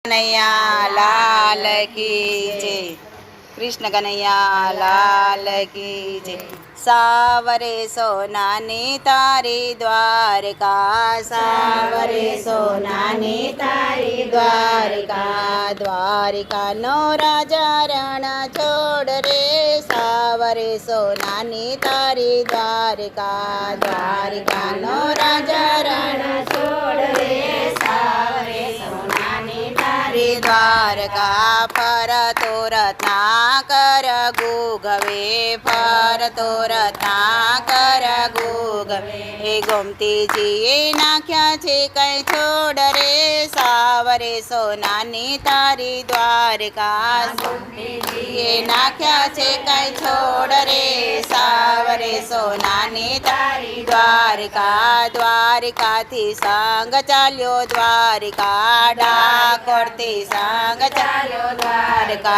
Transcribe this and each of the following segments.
કનૈયા લાલ કી જય. કૃષ્ણ કનૈયા લાલ કી જય. સાવરે સોનાની તારી દ્વારકા, સાવરે સોનાની તારી દ્વારકા. દ્વારિકાનો રાજા રણ છોડ રે, સાવરે સોનાની તારી દ્વારકા. દ્વારિકાનો રાજા રણ છોડ રે, સાવરે સોનાની તારી દ્વારકા. ફરતો રત્નાકર ગુગવે, ફરતો રત્નાકર ગુગવે. એ ગોમતીજીએ નાખ્યા છે કઈ છોડ રે, સાવરે સોનાની તારી દ્વારકા. ગોમતીજીએ નાખ્યા છે કઈ છોડ રે, સાવરે સોનાની તારી દ્વારકા. દ્વારિકાથી સંગ ચાલ્યો દ્વારિકા, ડાકોરથી સંગ ચાલ્યો દ્વારકા.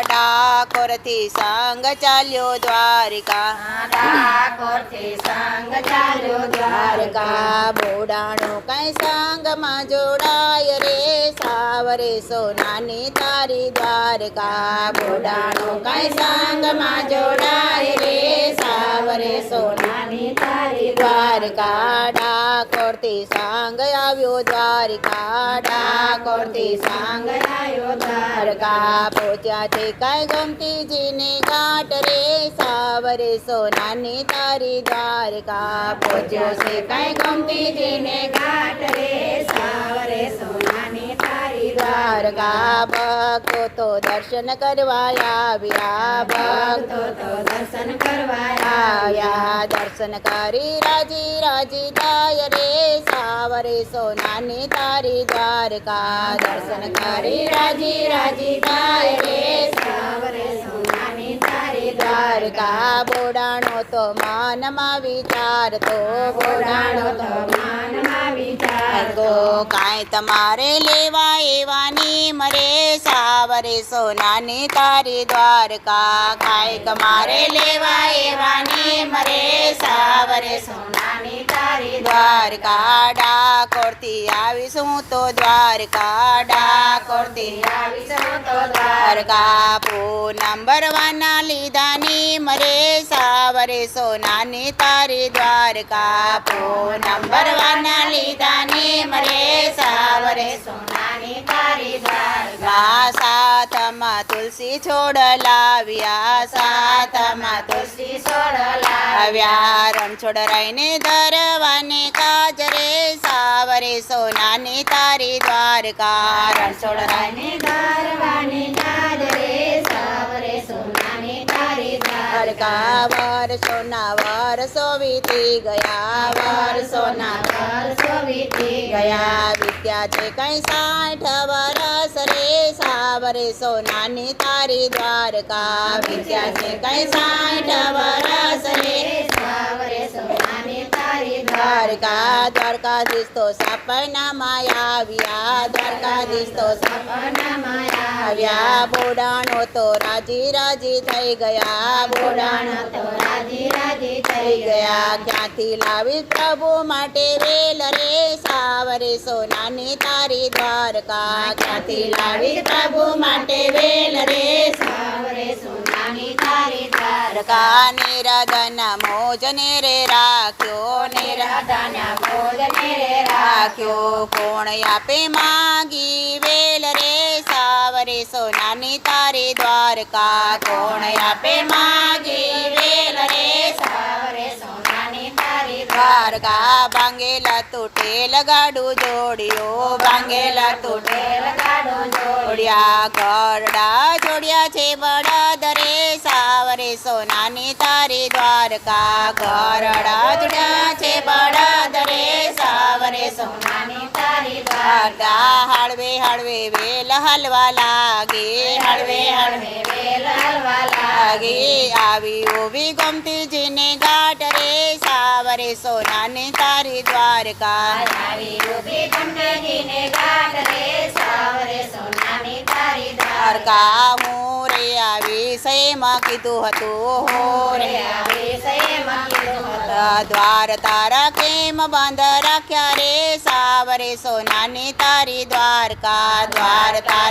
ડાકોરથી સંગ ચાલ્યો દ્વારિકા, ડાકોરથી સંગ ચાલ્યો દ્વારકા. બોડાણો કઈ સંગમાં જોડાય રે, સાવરે સોનાની તારી દ્વારકા. બોડાણો કઈ સંગમાં જોડાય રે, સાવરે સોનાની તારી દ્વારકા. ડાકોરથી સંગ આવ્યો દ્વારિકા, ડાકોરથી સંગ આવ્યો દ્વારકા. પહોંચ્યા છે કઈ ગોમતીજીને ઘાટ રે, સાવરે સોનાની તારી દ્વારકા. પહોંચ્યો છે કઈ ગોમતીજીને ઘાટ રે, સાવરે સોનાની તારી દ્વારકા. ભક્તો તો દર્શન કરવા આવ્યા, ભક્તો તો દર્શન કરવા આવ્યા. દર્શન કરી રાજી રાજી થાય રે, સાવરે સોનાની તારી દ્વારકા. દર્શન કરી રાજી રાજી થાય રે, સાવરે સોનાની તારી દ્વારકા. બોડાણો તો મનમાં વિચારતો, બોડાણો તો મનમાં વિચારતો. કાંઈ તમારે લેવા એવાની મરે, સાવરે સોનાની તારી દ્વારકા. કાંઈ તમારે લેવા એવાની મરે, સાવરે સોનાની તારી દ્વારકા. ડાકોરથી આવીશું તો દ્વારકા, ડાકોરથી આવીશું તો દ્વારકા. પૂનમ ભરવાના લીધાની મરે, સાવરે સોનાની તારી દ્વારકા. પૂનમ ભરવાના લીધાની મરે, સાવરે સોનાની તારી દ્વારકા. સાથમાં તુલસી છોડ લાવ્યા, સાથમાં તુલસી છોડ લાવ્યા. રણછોડ રાયને ધરવાને કાજ રે, સાવરે સોનાની તારી દ્વારકા. રણછોડ રાયને ધરવાને કાજ રે, સાવરે સોનાની તારી દ્વારકા. વર્ષોના વર્ષો વીતી ગયા, વર્ષોના વર્ષો વીતી ગયા. વિત્યા છે કઈ 60 વરસ રે, સાવરે સોનાની તારી દ્વારકા. વિત્યા છે કઈ 60 વરસ રે, સાવરે સોનાની તારી દ્વારકા. દ્વારકાધીશ તો સપનામાં આવ્યા, દ્વારકાધીશ તો સપનામાં આવ્યા. બોડાણો તો રાજી રાજી થઈ ગયા, બોડાણો તો રાજી રાજી થઈ ગયા. ક્યાંથી લાવી પ્રભુ માટે વેલ રે, સાવરે સોનાની તારી દ્વારકા. ક્યાંથી લાવી પ્રભુ માટે વેલ રે, સાવરે સોનાની તારી દ્વારકા. નિરાધન મોજને રે રાખ્યો, નિરાધન મોજને રે રાખ્યો. કોણ આપે માગી વેલ રે, સાવરે સોનાની તારી દ્વારકા. કોણ આપે માગી વેલ રે, સાવરે સોનાની તારી દ્વારકા. ભાંગેલા તૂટેલ ગાડું જોડ્યો, ભાંગેલા તૂટેલ ગાડું જોડ્યા. ગરડા જોડ્યા છે બળદ રે, સાવરે સોનાની તારી દ્વારકા. ગરડા જોડ્યા છે બળદ રે, સાવરે સોનાની તારી દ્વારકા. હળવે હળવે વેલ હલવા લાગે, હળવે હળવે વેલ હલવા લાગે. આવી ઉભી ગોમતીજીને ઘાટ રે, સાવરે સોનાની તારી દ્વારકા. આવી ઉભી ગોમતીજીને ઘાટ રે, સાવરે સોનાની તારી દ્વારકા. હું રે આ વિષયમાં કીધું હતું, હું રે આ વિષયમાં કીધું હતું. દ્વાર તારા કેમ બંધ રાખ્યા રે, સાવરે સોનાની તારી દ્વારકા. દ્વાર તારા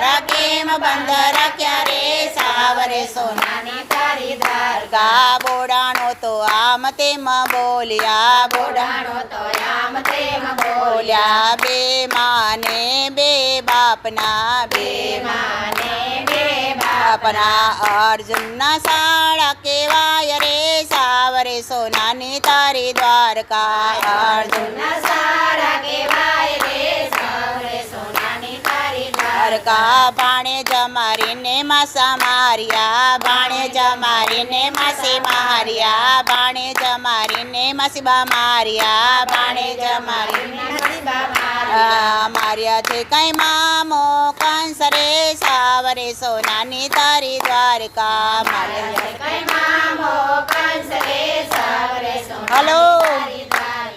સોનાની તારી દ્વારકા બોડાણો તો આમ તેમ બોલ્યા બોડાણો તો આમ તેમ બોલ્યા બે માને બે બાપના બે માને બે બાપના અર્જુનના શાળા કેવાય રે સાવરે સોનાની તારી દ્વારકા અર્જુનના શાળા કેવાય રે સાવરે સોનાની તારી દ્વારકા ભાણે જમારીને માસા માર્યા ભાણે જમારીને માસી માર્યા ભાણે જમારીને માસીબા માર્યા ભાણે જમારીને માર્યા છે કઈ મામો કંસ રે સાવરે સોનાની તારી દ્વારકા માર્યા છે કઈ મામો કંસ રે સાવરે હલો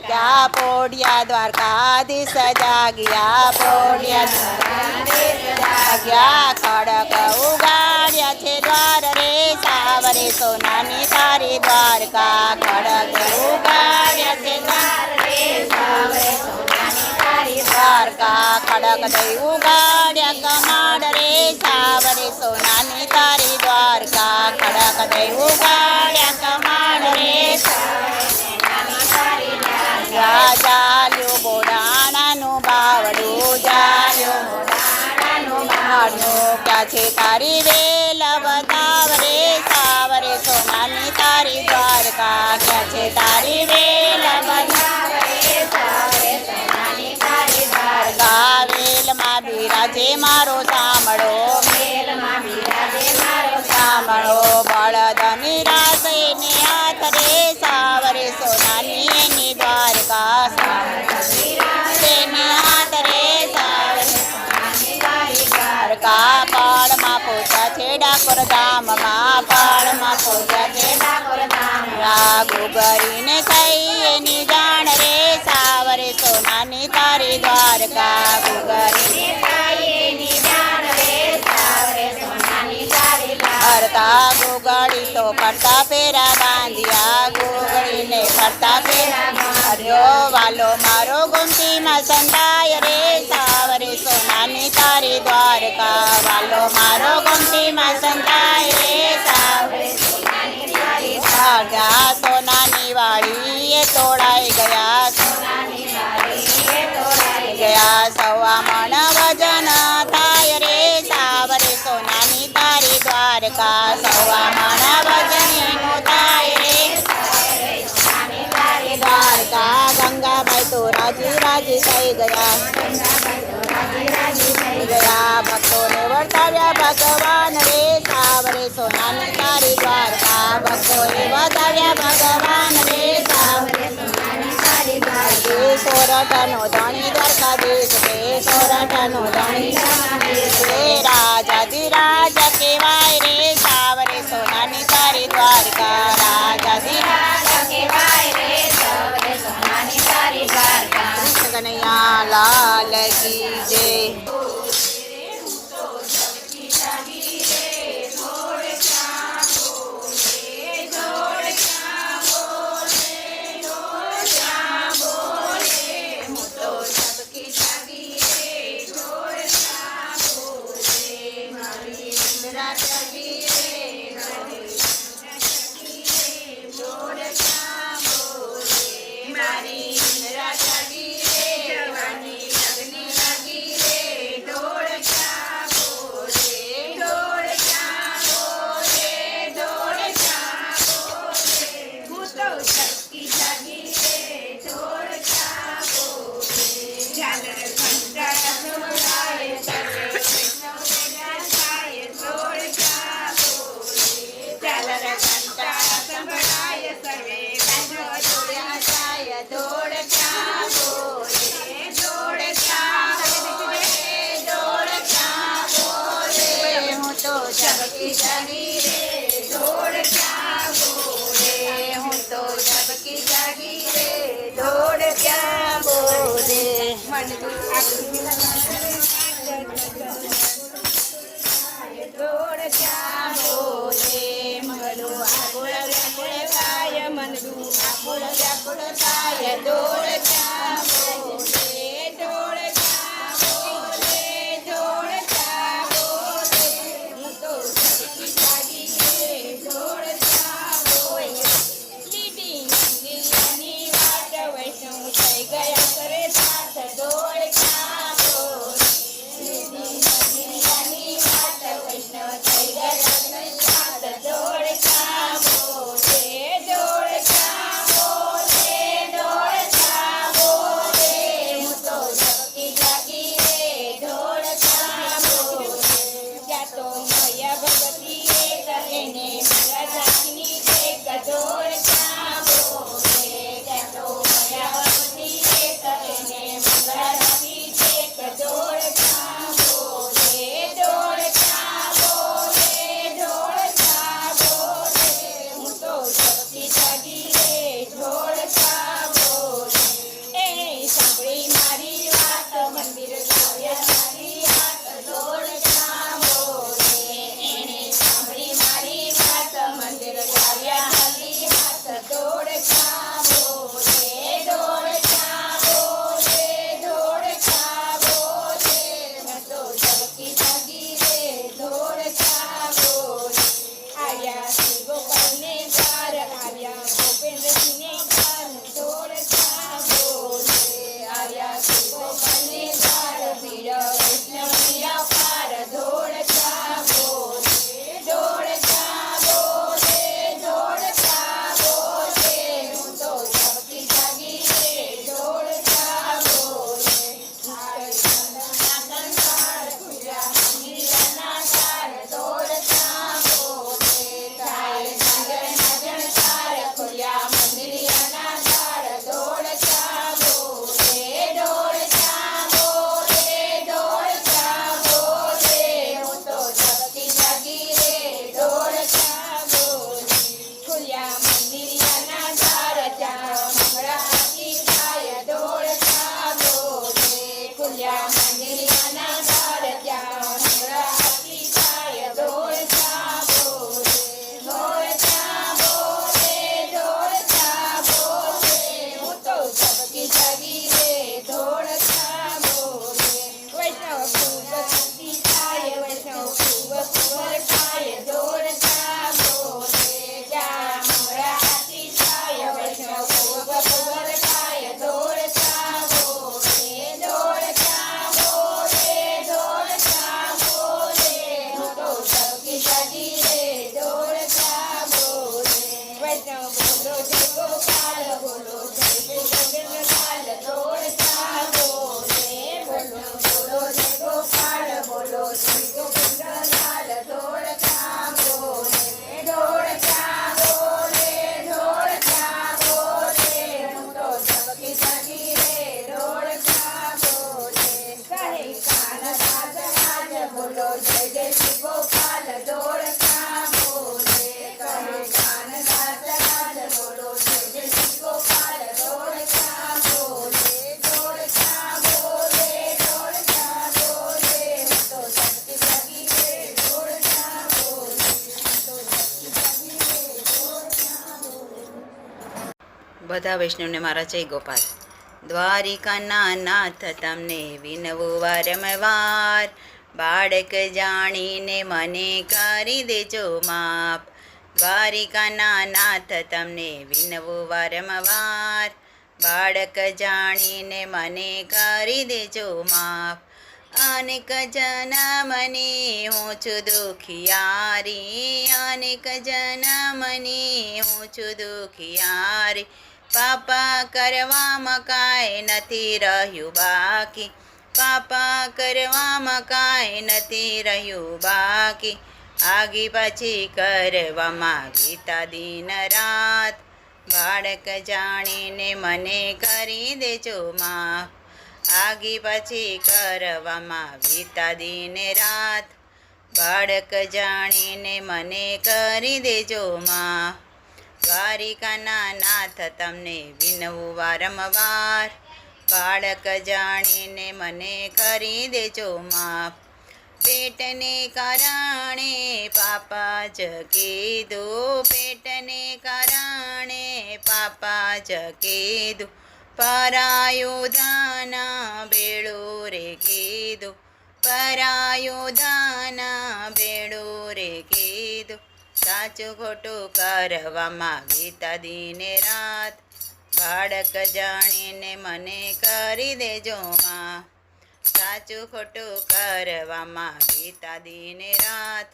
ક્યાં પોડિયા દ્વારકાધીશ જાગ્યા પોડિયા જાગ્યા ખડક ઉગાડ્યા છે દ્વાર રે સાવરે સોનાની તારી દ્વારકા ખડક ઉગાડ્યા છે દ્વાર રે સાવરે સોનાની તારી દ્વારકા ખડક દઈ ઉગાડ્યા કમાડ રે સાવરે સોનાની તારી દ્વારકા ખડક દઈ ઉગાડ્યા કમાડ રે જાલ્યું બોડાણાનું બાવડું જાલ્યું બોડાણાનું બાવડું ક્યાં છે તારી વેલ બતાવ રે સાવરે સોનાની તારી દ્વારકા ક્યાં છે તારી વેલ બતાવ રે સાવરે સોનાની તારી દ્વારકા વેલમાં બિરાજે મારો સાંભળો વેલમાં બિરાજે મારો સાંભળો બળદની રાસને હાથ રે સાવરે સોનાની એની દ્વારકા પાળમાં પોતા છે ડાકોર ધામમાં પાળમાં પોતા છે ડાકોર ધામમાં ગુગરીને થઈ એની જાણ રે સાવરે સોનાની તારી દ્વારકા ગુગરીને થઈ એની જાણ રે સાવરે સોનાની તારી દ્વારકા ગુગળી તો ફરતા પેરા બાંધ્યા ગુગળીને ફરતા પેરા બાંધ્યો વાલો મારો ગુમતીમાં સંતાય રે સાવરે સોનાની તારી દ્વારકા વાલો મારો ગમતીમાં સંતાય રે સાવરે સોનાની તારી દ્વારકા સોનાની વાળી એ તોડાઈ ગયા સોનાની વાળી એ તોડાઈ ગયા સવા મણ વજન થાય રે સાવરે સોનાની તારી દ્વારકા સવા મણ વજનનું થાય રે સાવરે સોનાની તારી દ્વારકા ગંગાબાઈ તો રાજી રાજી થઈ ગયા ભક્તોને વર્તાવ્યા ભગવાન રે સાવરે સોનાની તારી દ્વારકા ભક્તોને વર્તાવ્યા ભગવાન રે સાવરે સોનાની તારી દ્વારકા સોરઠનો ધણી દ્વારકાધીશ રે સોરઠનો ધણી રે રાજાધિરાજ કહેવાય રે સાવરે સોનાની તારી દ્વારકા રાજાધિરાજ કહેવાય રે સાવરે સોનાની તારી દ્વારકા કૃષ્ણ કનૈયા લાલ કી જય બધા વૈષ્ણવને મારા જય ગોપાલ. દ્વારિકાના નાથ તમને વિનવું વારંવાર, બાળક જાણીને મને કરી દેજો માફ. દ્વારિકાના નાથ તમને વિનવું વારંવાર, બાળક જાણીને મને કરી દેજો માફ. અનેક જન્મની હું છું દુખિયારી, અનેક જન્મની હું છું દુખિયારી. પાપા કરવામાં કાંઈ નથી રહ્યું બાકી, પાપા કરવામાં કાંઈ નથી રહ્યું બાકી. આગી પાછી કરવામાં ગીતા દિન રાત, બાળક જાણીને મને કરી દેજો માફ. આગી પાછી કરવામાં વીતા દિન રાત, બાળક જાણીને મને કરી દેજો માફ. દ્વારિકાના નાથ તમને વિનવું વારંવાર, બાળક જાણીને મને કરી દેજો માફ. પેટને કારણે પાપા જ કીધું, પેટને કારણે પાપા જ કીધું. પરાયું ધન બેડું રે કીધું, પરાયું ધન બેડું રે કીધું. સાચું ખોટું કરવામાં વીતા દિન રાત, બાળક જાણીને મને કરી દેજો માફ. સાચું ખોટું કરવામાં વીતા દિન રાત,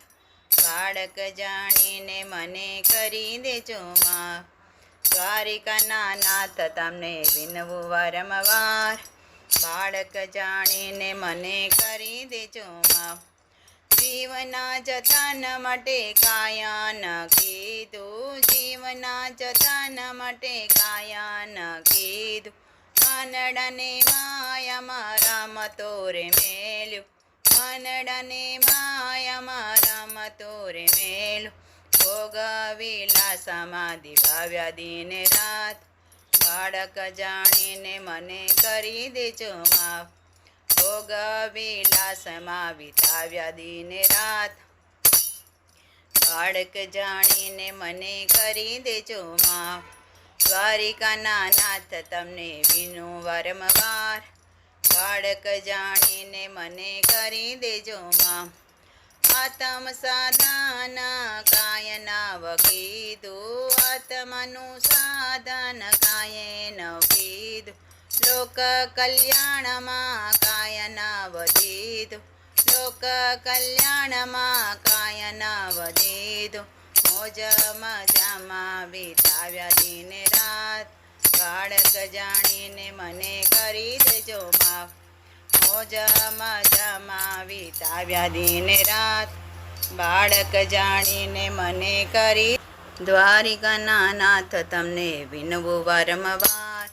બાળક જાણીને મને કરી દેજો માફ. દ્વારિકાના નાથ તમને વિનવું વારંવાર, બાળક જાણીને મને કરી દેજો માફ. જીવના જતન માટે કાયા ન કીધું, જીવના જતન માટે કાયા ન કીધું. મનડાને માયામાં રમતો રે મેલ્યું, મનડાને માયામાં રમતો રે મેલ્યું. ભોગ વિલાસમાં દિભાવ્યા દિન રાત, બાળક જાણીને મને કરી દેજો માફ. ભોગ વિલાસમાં વિતાવ્યા દિન રાત, બાળક જાણીને મને કરી દેજો માફ. દ્વારિકાના નાથ તમને વિનું વારંવાર, બાળક જાણીને મને કરી દેજો માફ. આત્મ સાધન કાય નવ કીધું, આત્મનું સાધન કાય નવ કીધું. લોક કલ્યાણમાં કાય નવ દીધું, લોક કલ્યાણમાં કાય નવ દીધું. મોજ મજામાં વિતાવ્યા દિન રાત, બાળક જાણીને મને કરી દેજો માફ. મોજ મજામાં વિતાવ્યા દિન રાત, બાળક જાણીને મને કરી. દ્વારિકાના નાથ તમને વિનવું વારંવાર,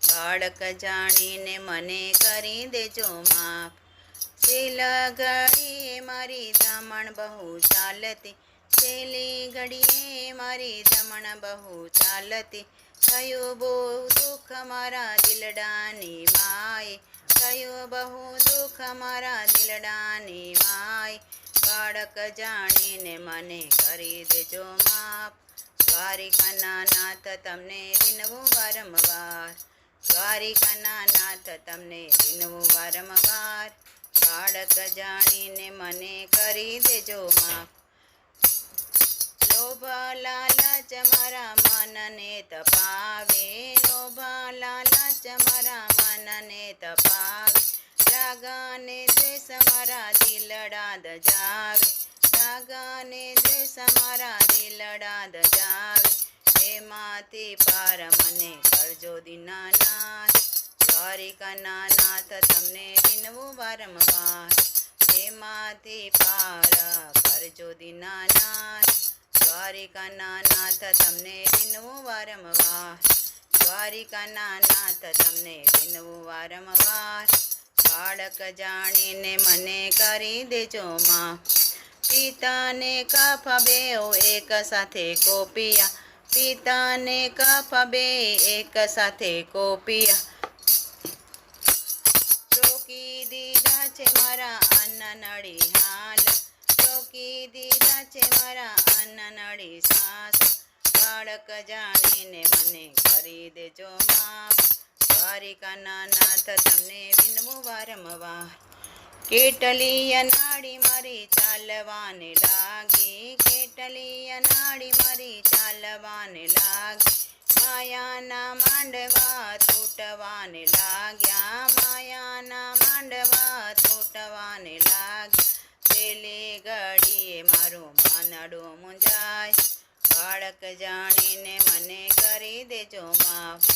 બાળક જાણીને મને કરી દેજો માફ. છેલ્લ ઘડીએ મારી ધમણ બહુ ચાલતી, છેલ્લી ઘડીએ મારી ધમણ બહુ ચાલતી. થયું બહુ દુઃખ મારા દિલડાની માય, થયું બહુ દુઃખ મારા દિલડાની માય. બાળક જાણીને મને કરી દેજો માફ. દ્વારિકાના નાથ તમને વિનવું વારંવાર, દ્વારિકાના નાથ તમને વિનવું વારંવાર. બાળક જાણીને મને કરી દેજો માફ. લોભ લાલચ મારા મનને તપાવે, લોભ લાલચ મારા મનને તપાવે. રાગ અને દ્વેષ મારા દિલડા દજાવે, રાગ અને દ્વેષ મારા દિલડા દજાવે. એમાંથી પાર મને કરજો દીનાનાથ, દ્વારિકાના નાથ તમને વિનવું વારંવાર. એમાંથી પાર કરજો દીનાનાથ, દ્વારિકાના નાથ તમને વિનવું વારંવાર. દ્વારિકાના નાથ તમને વિનવું વારંવાર, બાળક જાણીને મને કરી દેજો માફ. પિતાને કફ બેઉ એક સાથે કોપિયા, પિતાને કફ બે એક સાથે કોપિયા. રોકી દીધા છે મારા અન્ન નળી હાલ, રોકી દીધા છે મારા અન્ન નળી સાસ. બાળક જાણીને મને કરી દેજો માફ. દ્વારિકાના નાથ તમને વિનવું વારંવાર. કેટલી અનાળી મારી ચાલવાને લાગી, કેટલી અનાળી મારી ચાલવાને લાગી. માયાના માંડવા તૂટવાને લાગ્યા, માયાના માંડવા તૂટવાને લાગ્યા. છેલ્લી ઘડીએ મારું માનડું મૂંઝાય. બાળક જાણીને મને કરી દેજો માફ.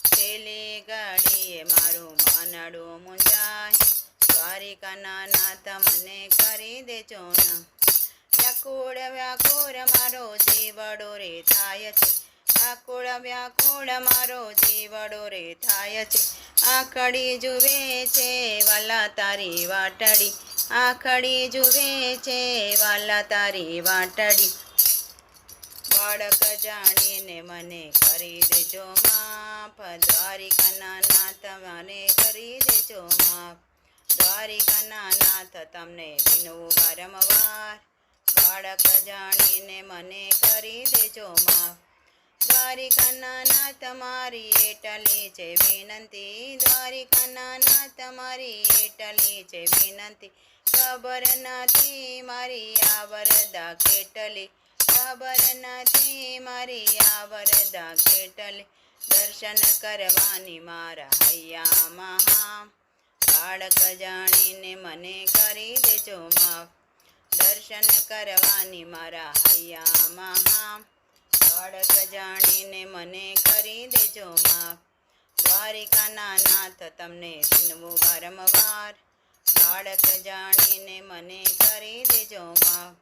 છેલ્લી ઘડીએ મારું માનડું મૂંઝાય. દ્વારિકાના નાથ મને કરી દેજો ના. વ્યાકુળ વ્યાકુળ મારો જીવડો રે થાય છે, આકુળ વ્યાકુળ મારો જીવડો રે થાય છે. આખડી જુએ છે વાલા તારી વાટડી, આખડી જુએ છે વાલા તારી વાટડી. બાળક જાણીને મને કરી દેજો માફ. દ્વારિકાના નાથ મને કરી દેજો માફ. દ્વારિકાના નાથ તમને વિનવું વારંવાર. બાળક જાણીને મને કરી દેજો માફ. દ્વારિકાના નાથ મારી એટલી છે વિનંતી, દ્વારિકાના નાથ મારી એટલી છે વિનંતી. ખબર નથી મારી આ વરદા કેટલી, ખબર નથી મારી આ વરદા કેટલી. દર્શન કરવાની મારા હૈયામાં હામ. બાળક જાણીને મને કરી દેજો માફ. દર્શન કરવાની મારા હૈયામાં હામ. બાળક જાણીને મને કરી દેજો માફ. દ્વારિકાના નાથ તમને વિનવું વારંવાર. બાળક જાણીને મને કરી દેજો માફ.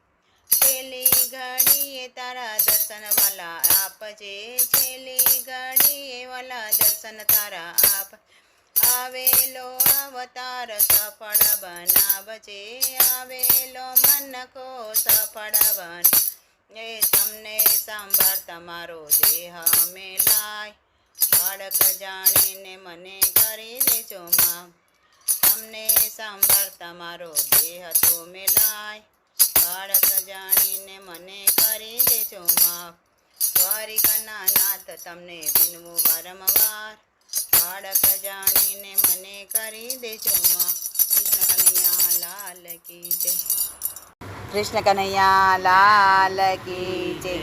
છેલ્લી ઘડીએ તારા દર્શન વાલા આપજે, છેલ્લી ઘડીએ વાલા દર્શન તારા આપ. આવેલો અવતાર સફળ બનાવજે, આવેલો મનકો સફળ બન. એ તમને સાંભળતા મારો દેહ મેલાય. બાળક જાણીને મને કરી દેજો માફ. તમને સાંભળતા મારો દેહ તો મેલાય. બાળક જાણીને મને કરી દેજો માફ. દ્વારિકાના નાથ તમને વિનવું વારંવાર. બાળક જાણીને મને કરી દેજો માફ. કૃષ્ણ કનૈયા લાલ કી જય. કૃષ્ણ કનૈયા લાલ કી જય.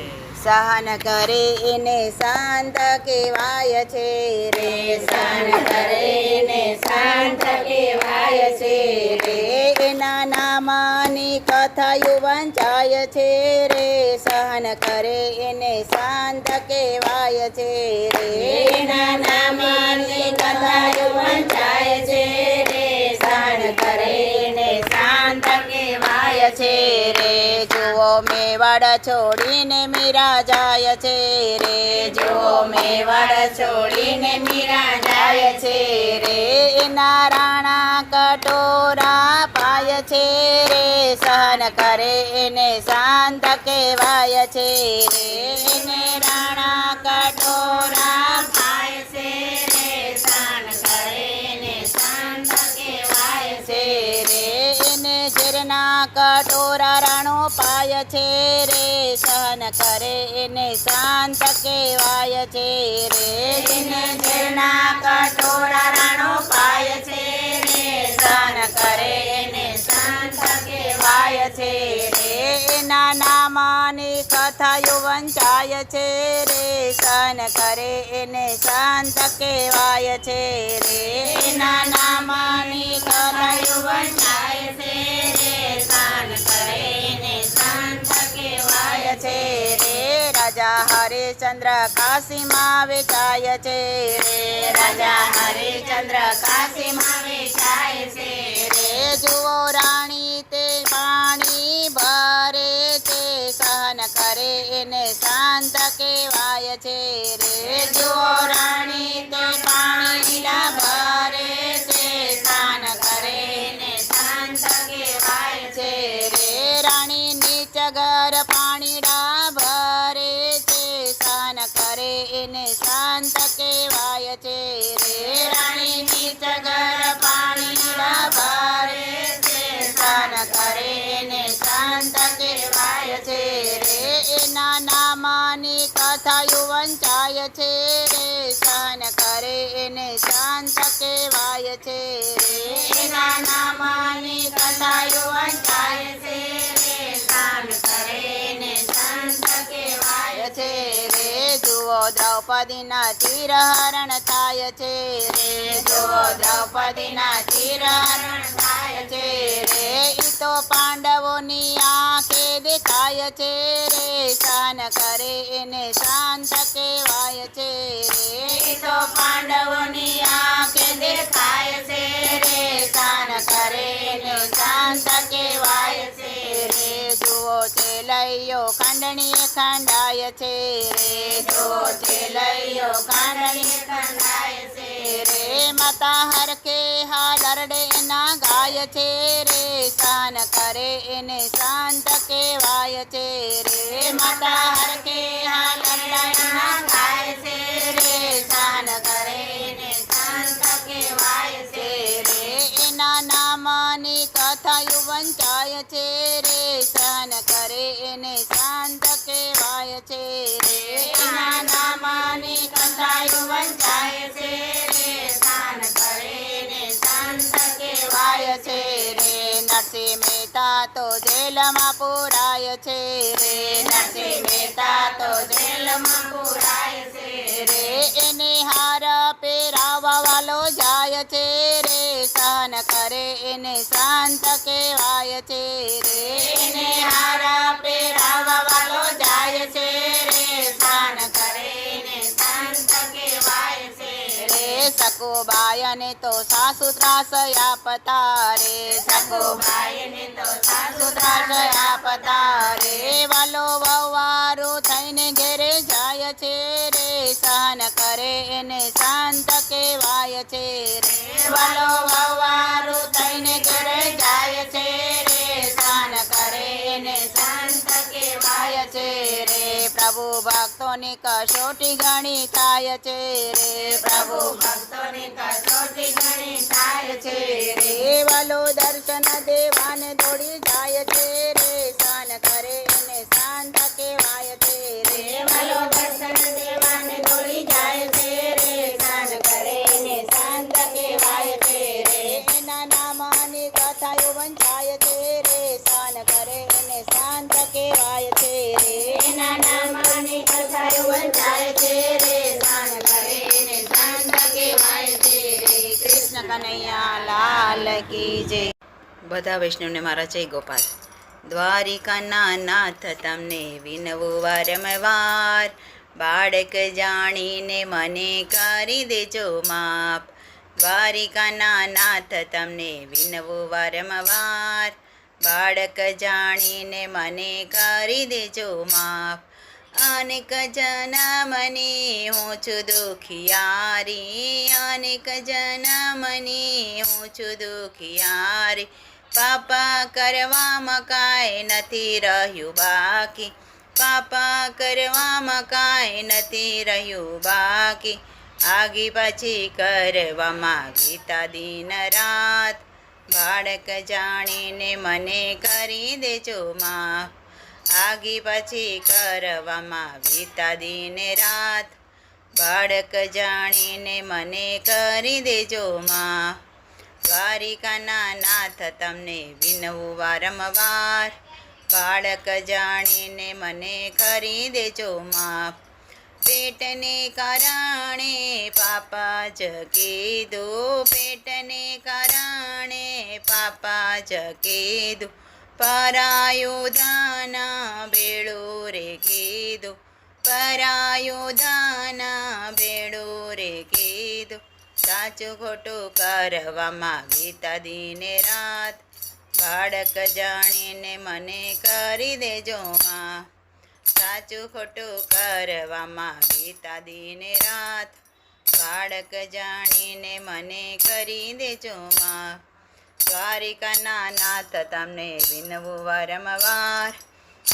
સહન કરે એને શાંત કહેવાય છે રે, સહન કરે એને શાંત કહેવાય છે રે. એના નામની કથાઓ વંચાય છે રે, સહન કરે એને શાંત કહેવાય છે રે. એના નામની કથાઓ વંચાય છે રે, સહન કરે એને શાંત કહેવાય છે રે. જુઓ મેવાડ છોડીને મીરા જાય છે રે, જુઓ મેવાડ છોડીને મીરા જાય છે રે. એના રાણા કટોરા પાય છે રે, સહન કરે એને શાંત કહેવાય છે રે. એને રાણા કટોરા પાય છે રે, સહન કરે એને શાંત કહેવાય છે રે. એને ઝેરના કટોરા રાણો પાય છે રે, સહન કરે એને શાંત કહેવાય છે રે. એને ઝેરના કટોરા રાણો પાય છે રે, સહન કરે એને શાંત કહેવાય છે રે. એના નામની કથાઓ વંચાય છે રે, સહન કરે એને શાંત કહેવાય છે રે. એના નામની કથાઓ વંચાય છે રે, સહન કરે એને શાંત કહેવાય છે રે. રાજા હરિશ્ચંદ્ર કાશીમાં વેચાય છે રે, રાજા હરિશ્ચંદ્ર કાશીમાં વેચાય છે રે. જુઓ રાણી તે પાણી ભરે છે, સહન કરે એને શાંત કહેવાય છે રે. જુઓ રાણી તે પાણી ભરે છે, સહન કરે એને શાંત કહેવાય છે રે. રાણી નીચ ઘર પાણી ભરે છે, સહન કરે એને શાંત કહેવાય છે રે. રાણી નીચ ઘર પાણી ભરે છે, સહન કરે એને શાંત કહેવાય છે રે. એના નામની કથાયું વંચાય છે રે સહન કરે એને શાંત કહેવાય છે રે એના નામની કથાયું વંચાય છે રે સહન કરે એને સંત કહેવાય છે રે જુઓ દ્રૌપદીના ચિરહરણ થાય છે રે જુઓ દ્રૌપદીના ચિરહરણ થાય છે રે ઈ તો પાંડવોની આંખે દેખાય છે રે સહન કરે એને શાંત કહેવાય છે રે તો પાંડવોની આંખે દેખાય છે રે સહન કરે એને શાંત કહેવાય છે રે જુઓ ચેલૈયો ખંડણીએ ખંડાય છે રે જુઓ ચેલૈયો ખાંડણી ખંડાય છે રે માતા હરખે હાલરડે ના ગાય છે રે સહન કરે એને શાંત કહેવાય છે રે માતા હરખે હાલરડાના ગાય છે રે સહન કરે એને શાંત કહેવાય છે રે એના નામની કથાયું વંચાય છે રે સહન કરે એને શાંત કહેવાય છે રે એના નામની કથાયું વંચાય છે રે સહન કરે એને શાંત કહેવાય છે રે નરસિંહ મહેતા તો જેલમાં પુરાય છે રે નરસિંહ મહેતા તો જેલમાં પુરાય છે રે એને હાર પહેરાવા વાલો જાય છે રે સહન કરે એને શાંત કહેવાય છે રે એને હારા પહેરાવા વાલો જાય છે રે સહન કરે એને શાંત કહેવાય છે રે સકુબાયને તો સાસુ ત્રાસ આપતા રે સકુબાઈને તો સાસુ ત્રાસ આપતા રે વાલો વવારું થઈને ઘેરે જાય છે રે સહન કરે એને શાંત કહેવાય છે રે વાલો વવારું થઈને ઘરે જાય છે રે સહન કરે એને શાંત કહેવાય છે રે પ્રભુ ભક્તોની કસોટી ઘણી થાય છે રે પ્રભુ ભક્તોની કસોટી ઘણી થાય છે રે વાલો દર્શન દેવાને દોડી જાય છે રે સહન કરે એને શાંત કહેવાય છે રે વાલો દર્શન દેવાને દોડી જાય છે રે સહન કરે એને શાંત કહેવાય છે રે એના નામની કથાયું વંચાય છે રે સહન કરે એને શાંત કહેવાય છે રે એના નામની કથાયું વંચાય છે રે સહન કરે એને શાંત કહેવાય છે રે કૃષ્ણ કનૈયા લાલ કી જય. બધા વૈષ્ણવને મારા જય ગોપાલ. દ્વારિકાના નાથ તમને વિનવું વારંવાર, બાળક જાણીને મને કરી દેજો માપ. દ્વારિકાના નાથ તમને વિનવું વારંવાર, બાળક જાણીને મને કરી દેજો માપ. અનેક જન્મની હું છું દુખિયારી, અનેક જન્મની હું છું દુખિયારી. પાપા કરવામાં કાંઈ નથી રહ્યું બાકી, પાપા કરવામાં કાંઈ નથી રહ્યું બાકી. આગી પાછી કરવામાં ગીતા દિન રાત, બાળક જાણીને મને કરી દેજો માફ. આગી પાછી કરવામાં ગીતા દિન રાત, બાળક જાણીને મને કરી દેજો માફ. દ્વારિકાના નાથ તમને વિનવું વારંવાર, બાળક જાણીને મને કરી દેજો માફ. પેટને કારણે પાપા જ કીધું, પેટને કારણે પાપા જ કીધું. પરાયું ધન બેડું રે કીધું, પરાયું ધન બેડું રે કીધું. સાચું ખોટું કરવામાં ગીતા દિને રાત, બાળક જાણીને મને કરી દેજો માં. સાચું ખોટું કરવામાં ગીતા દિને રાત, બાળક જાણીને મને કરી દેજો માં. દ્વારિકાના નાથ તમને વિનવું વારંવાર,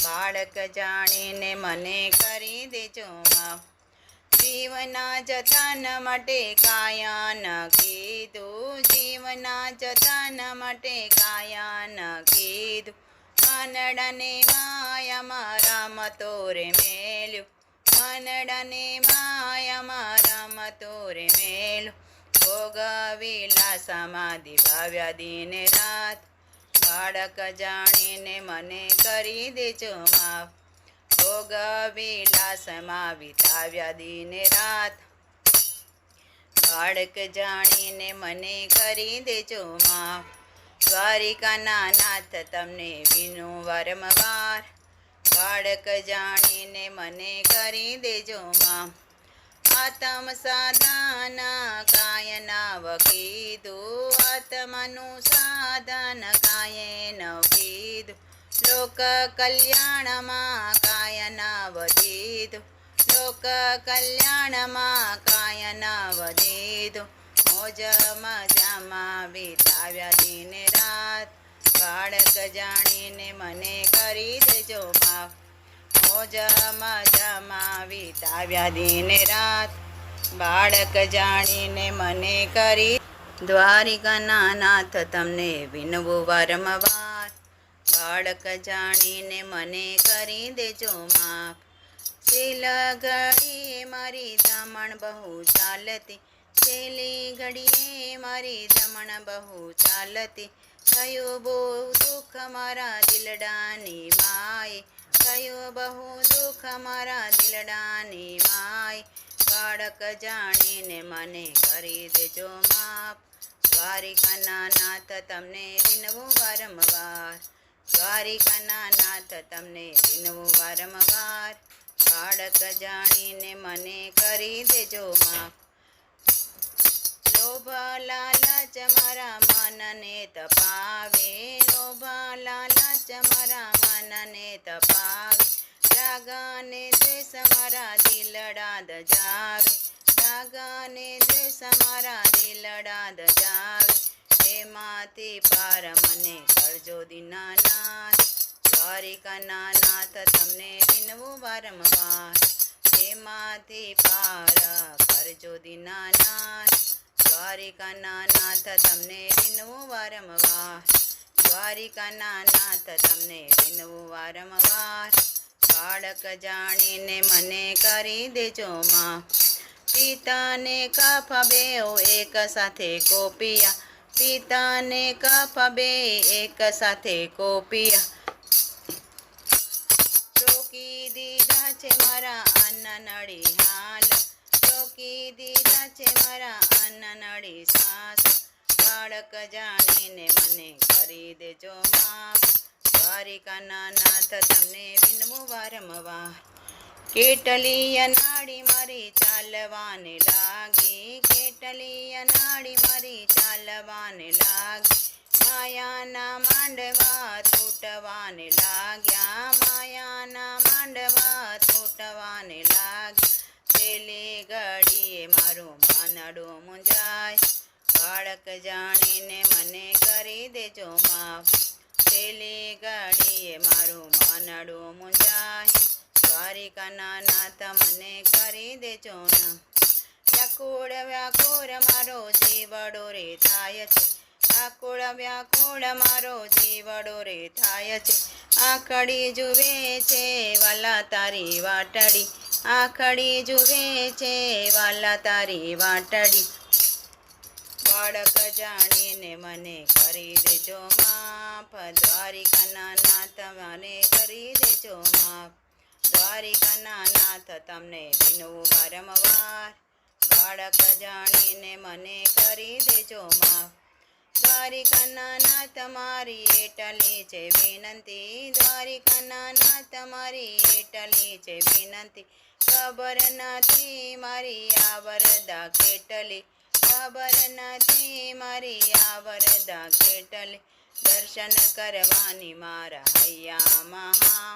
બાળક જાણીને મને કરી દેજો માં. જીવના જતન માટે કાયા ન કીધું, જીવના જતન માટે કાયા ન કીધું. મનડાને માયામાં રમતો રે મેલ્યું, માનડાને માયામાં રમતો રે મેલો ભોગ વિલાસામાં દિભાવ્યા દિન રાત બાળક જાણીને મને કરી દેજો માફ ભોગ વિલાસમાં વિતાવ્યા દિન રાત બાળક જાણીને મને કરી દેજો માફ દ્વારિકાના નાથ તમને વિનું વારંવાર બાળક જાણીને મને કરી દેજો માફ આત્મ સાધન કાયના વકીધું આત્મનું સાધન કાયે ન કીધું લોક કલ્યાણમાં કાયના વધીધું લોક કલ્યાણમાં કાયના વધીધું મોજ મજામાં વિતાવ્યા દિન રાત બાળક જાણીને મને કરી દેજો માફ મોજ મજામાં વિતાવ્યા દિન રાત બાળક જાણીને મને કરી દ્વારિકાના નાથ તમને વિનવું વારંવાર બાળક જાણીને મને કરી દેજો માફ છેલ્લ ઘડીએ મારી ધમણ બહુ ચાલતી છેલ્લી ઘડીએ મારી ધમણ બહુ ચાલતી થયું બહુ દુઃખ મારા દિલડાની માય થયું બહુ દુઃખ મારા દિલડાની માય બાળક જાણીને મને કરી દેજો માફ દ્વારિકાના નાથ તમને વિનવું વારંવાર દ્વારિકાના નાથ તમને વિનવું વારંવાર બાળક જાણીને મને કરી દેજો માફ લોભ લાલચ મારા મનને તપાવે લોભ લાલચ મારા મનને તપાવે રાગ અને દ્વેષ મારા દિલડા દજાવે રાગ અને દ્વેષ મારા દિલડા દજાવે એમાંથી પાર મને કરજો દીનાનાથ દ્વારિકાના નાથ તમને વિનવું વારંવાર એમાંથી પાર કરજો દીનાનાથ દ્વારિકાના નાથ તમને વિનવું વારંવાર દ્વારિકાના નાથ તમને વિનવું વારંવાર બાળક જાણીને મને કરી દેજો માફ પિતાને કફ બેઓ એક સાથે કોપિયા પિતાને કફ બે એક સાથે કોપિયા રોકી દીધા છે મારા અન્ન નળી હાલ રોકી દીધા છે મારા અન્ન નળી સાસ બાળક જાણીને મને કરી દેજો માફ દ્વારિકાના નાથ તમને વિનવું વારંવાર કેટલી અનાળી મારી ચાલવાને લાગી કેટલી અનાળી મારી ચાલવાને લાગી માયાના માંડવા તૂટવાને લાગ્યા માયાના માંડવા તૂટવાને લાગ્યા છેલ્લી ઘડીએ મારું માનડું મૂંઝાય બાળક જાણીને મને કરી દેજો માફ છેલ્લી ઘડીએ મારું માનડું મૂંઝાય દ્વારિકાના નાથ મને કરી દેજો ના વ્યાકુળ વ્યાકુળ મારો જીવડો રે થાય છે આકુળ વ્યાકુળ મારો જીવડો રે થાય છે આખડી જુએ છે વાલા તારી વાટડી આખડી જુએ છે વાલા તારી વાટડી બાળક જાણીને મને કરી દેજો માફ દ્વારિકાના નાથ મને કરી દેજો માફ દ્વારિકાના નાથ તમને વિનવું વારંવાર બાળક જાણીને મને કરી દેજો માફ દ્વારિકાના નાથ મારી એટલી છે વિનંતી દ્વારિકાના નાથ મારી એટલી છે વિનંતી ખબર નથી મારી આ વરદા કેટલી ખબર નથી મારી આ વરદા કેટલી દર્શન કરવાની મારા હૈયામાં હા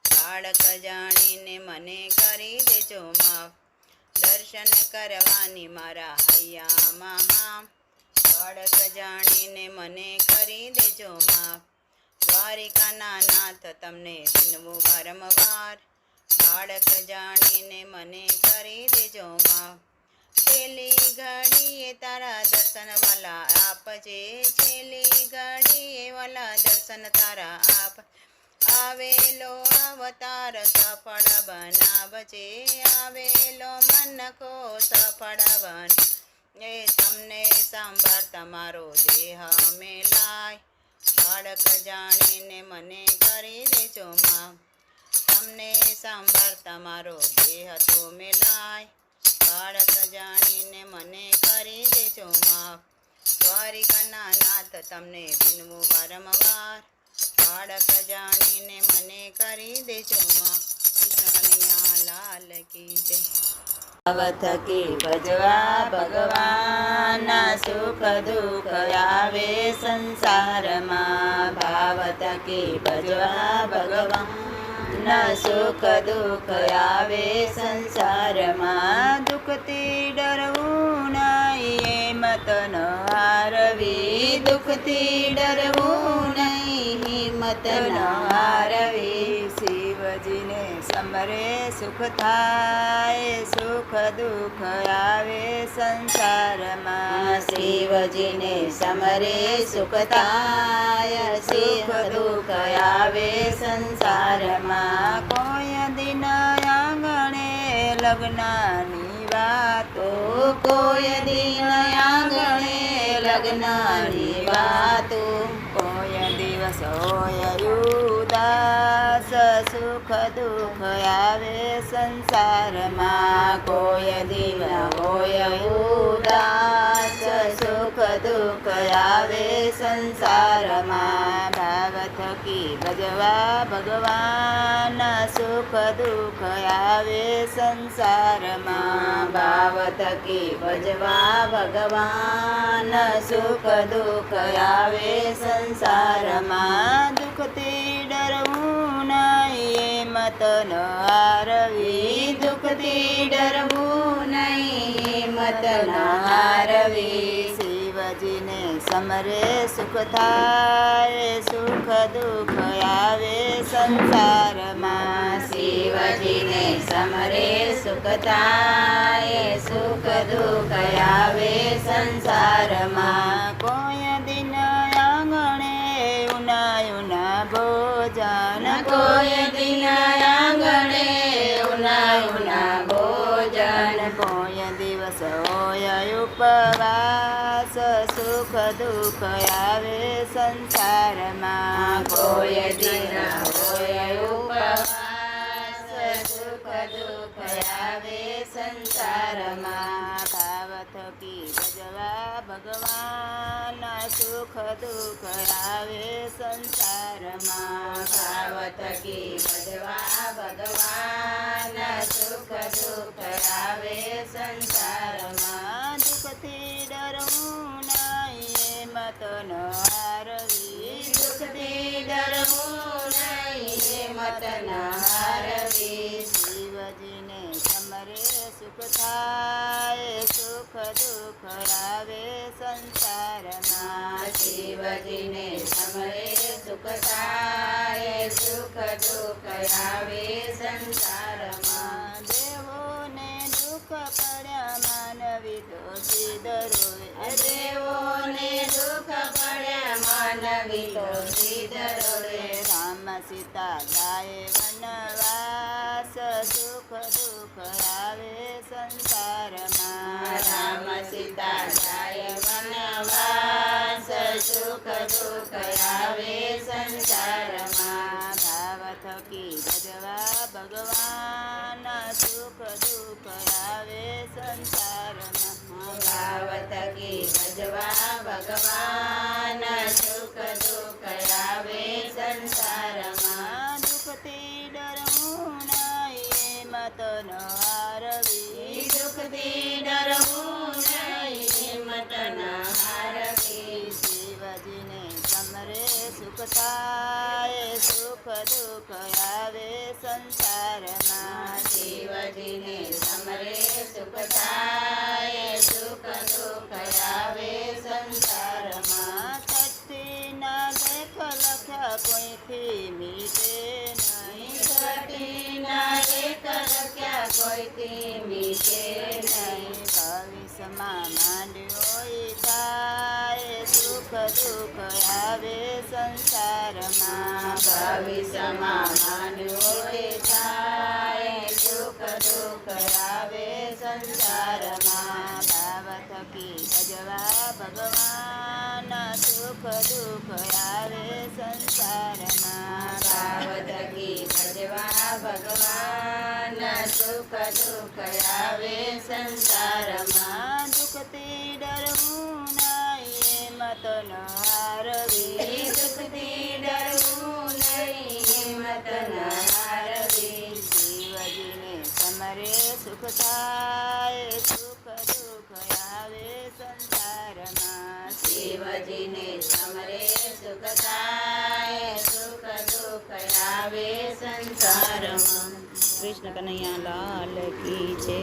બાળક જાણીને મને કરી દેજો માફ દર્શન કરવાની મારા હૈયામાં હા બાળક જાણીને મને કરી દેજો માફ દ્વારિકાના નાથ તમને વિનવું વારંવાર બાળક જાણીને મને કરી દેજો માફ છેલ્લી ઘડીએ તારા દર્શન વાલા આપજે છેલ્લી ઘડીએ વાલા દર્શન તારા આપ આવેલો અવતાર સફળ બનાવજે આવેલો મનકો સફળ બન એ તમને સાંભળ તમારો દેહ મેલાય બાળક જાણીને મને કરી દેજો માં તમને સાંભળ તમારો દેહ તો મેલાય બાળક જાણીને મને કરી દેજો માં દ્વારિકાના નાથ તમને વિનવું વારંવાર બાળક જાણીને મને કરી દેજો માં કૃષ્ણ કનૈયા લાલ કી જય થકી ભજવા ભગવાનના સુખ દુઃખ આવે સંસારમાં ભાવ થકી ભજવા ભગવાનના સુખ દુઃખ આવે સંસારમાં દુઃખથી ડરવું નહીં હિંમત ન હારવી દુઃખથી ડરવું નહીં હિંમત ન હારવી શિવજીને સમરે સુખ થાય સુખ દુઃખ આવે સંસારમાં શિવજીને સમરે સુખ થાય સુખ દુઃખ આવે સંસારમાં કોઈ દિન આંગણે લગ્નની વાતો કોઈ દિન આંગણે લગ્નની વાતો કોઈ દિવસ હોય ઉદાસ સુખ દુઃખ આવે સંસારમાં કોઈ દિવસ હોય ઉદાસ સુખ દુઃખ આવે સંસારમાં ભાવ થકી ભજવા ભગવાન સુખ દુઃખ આવે સંસારમાં ભાવ થકી ભજવા ભગવાન સુખ દુઃખ આવે સંસારમાં દુઃખથી ડરવું નહીં હિંમત ન હારવી દુઃખથી ડરવું નહીં હિંમત ન હારવી શિવજીને સમરે સુખ થાય સુખ દુઃખ આવે સંસારમાં શિવજીને સમરે સુખ થાય સુખ દુઃખ આવે સંસારમાં કોઈ દિન આંગણે ઉના ભોજન કોઈ દિન આંગણે ઉના ભોજન કોઈ દિવસ હોય ઉપવાસ સુખ દુઃખ આવે સંસારમાં કોઈ દિન હોય ઉપવાસ સુખ દુઃખ આવે સંસારમાં ભાવ થકી ભજવા ભગવાન સુખ દુઃખ આવે સંસારમાં ભાવ થકી ભજવા ભગવાન સુખ દુઃખ આવે સંસારમાં દુઃખથી ડરવું નહીં હિંમત ન હારવી દુઃખથી ડરવું નહીં હિંમત ન હારવી શિવજીને સમરે સુખ થાય સુખ દુઃખ આવે સંસારમાં શિવજીને સમરે સુખ થાય સુખ દુઃખ આવે સંસારમાં દેવોને દુઃખ પડ્યા માનવી દોષી દરોય દેવોને દુઃખ પડ્યા માનવી દોષી દરોય રામ સીતા જાય વનવાસ સુખ દુઃખ આવે સંસારમાં રામ સીતા જાય વનવાસ સુખ દુઃખ આવે સંસારમાં ભાવ થકી ભજવા ભગવાન સુખ દુઃખ આવે સંસારમાં ભાવ થકી ભજવા ભગવાન સુખ દુઃખ આવે સંસારમાં દુઃખથી ડરવું નહીં હિંમત ન હારવી દુઃખથી ડરવું નહીં હિંમત ન હારવી શિવજીને સમરે સુખ થાય સુખ દુઃખ આવે સંસારમાં શિવજીને સમરે સુખ થાય સુખ દુઃખ આવે સંસારમાં છઠ્ઠીના લેખ લખ્યા કોઈથી મીટે નહીં છઠ્ઠીના લેખ લખ્યા કોઈથી મીટે નહીં ભવિષ્યમાં માંડ્યો થાય સુખ દુઃખ આવે સંસારમાં ભવિષ્યમાં માંડ્યો ભજવા ભગવાન સુખ દુઃખ આવે સંસારમાં ભાવ થકી ભજવા ભગવાન સુખ દુઃખ આવે સંસારમાં દુઃખથી ડરવું નહીં મત ન હારવી દુઃખથી ડરવું નહીં મત ન હારવી જીવજીને સમરે સુખ થાય સુખ દુઃખ આવે સંસારમાં શિવજીને સમરે સુખ થાય સુખ દુઃખ આવે સંસારમાં કૃષ્ણ કનૈયા લાલ કી જય.